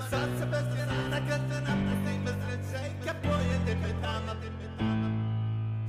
sad se bez rana kad te napustim bez sreće i kad pojede me tama.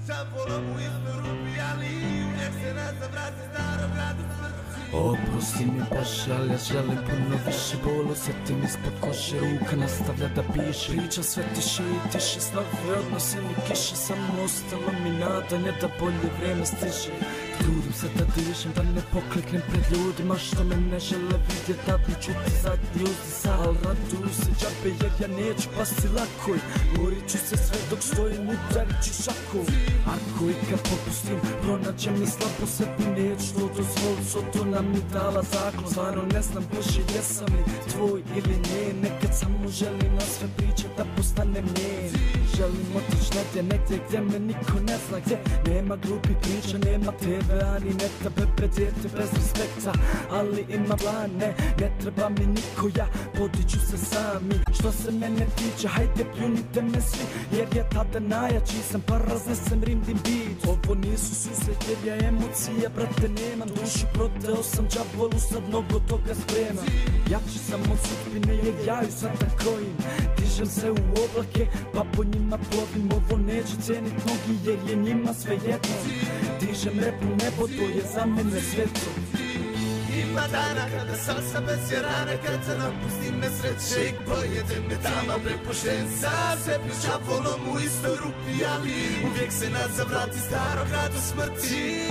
Šavolom u istu rupi, ali uvijek se nazad vrati starog gradu smrti. Oprosti mi Bože, ali ja želim puno više. Bol osjetim ispod kože, ruka nastavlja da piše. Priča sve tiše i tiše, snove odnose mi kiše. Samo ostalo mi nadanje da bolje vrijeme stiže. Trudim se da dišem, da ne pokleknem pred ljudima što me ne žele vidjet, da bi čuti zadnji uzdisa. Al raduju se džabe jer ja neću pasti lako. Borit ću se sve dok stojim, udarit ću šakom. Ako i kad popustim, pronađem mi slabo sebi, neću to dozvolit, što to nam mi dala zaklon. Stvarno ne znam Bože jesam li tvoj ili nje, nekad samo želim na sve priče da postanem njen. Želim otić negdje gdje me niko ne zna, gdje nema glupi priča, nema tebe ani neta, bebe djete bez respekta. Ali ima plane, ne treba mi niko, ja podiću se sami. Što se mene tiče, hajde pljunite me svi, jer ja tada najjači sam, pa raznesem rimdim bit. Ovo nisu susret jer ja emocija, brate, nemam dušu, prodao sam džavolu, sad mnogo toga spremam. Jači sam od sudbine jer ja ju sada krojim, dižem se u oblake pa po njima plovim. Ovo neće cijenit mnogi jer je njima sve jedno, dižem rep u nebo, to je za mene sveto. Ima dana kada salsa bez rana, kad se napustim nesreće i pojede me tama. Prepušten sam sebi šavolom u istoj rupi, ali uvijek se nazad vrati starog gradu smrti.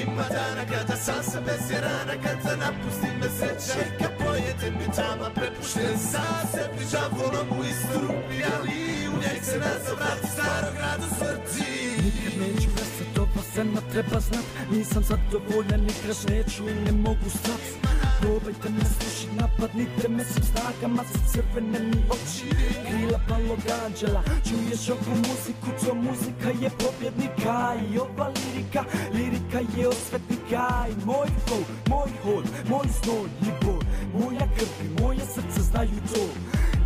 Ima dana kada salsa bez rana, kad se napustim nesreće i kad pojede me tama. Prepušten sam sebi šavolom u istoj rupi, ali uvijek se nazad vrati starog gradu smrti. Nikad neću prestat, ova scena treba znat, nisam zadovoljan, igraš neću i ne mogu stat. Probajte me slušit, napadnite me svim snagama, za crvene mi oči, krila palog anđela. Čuješ ovu muziku, to muzika je pobjednika. I ova lirika je osvetnika. I moj flow, moj hod, moj znoj i bol, moja krv i moje srce znaju to.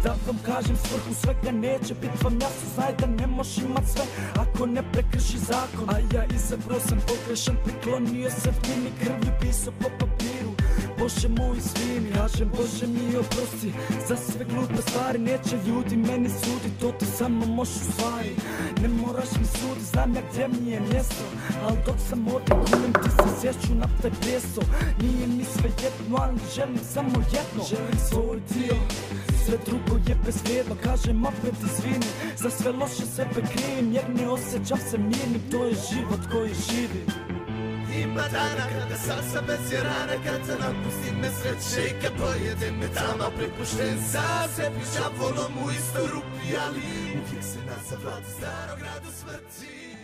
Da vam kažem svrhu svega neće bit vam jasno, znaj da ne možeš imat sve ako ne prekrši zakon. A ja izabrao sam pogrešan, priklonio se vini, krvlju pisao po papiru. Bože moj izvini, kažem Bože mi oprosti za sve glupe stvari. Neće ljudi meni sudi, to ti samo možeš u stvari. Ne moraš mi sudi, znam ja gdje mi je mjesto, al dok sam ovdje kunem ti se sješću na taj pjeso. Nije mi sve jedno, ali želim samo jedno, želim svoj dio. Sve drugo je bezvrijedno, kažem opet izvini, za sve loše sebe krivim jer ne osjećam se mirnim, to je život koji živim. Ima dana kada salsa bez rana, kad se napustim nesreće i kad pojede me tama. Prepušten sam sebi šavolom u istoj rupi, ali uvijek se nazad vrati starog gradu smrti.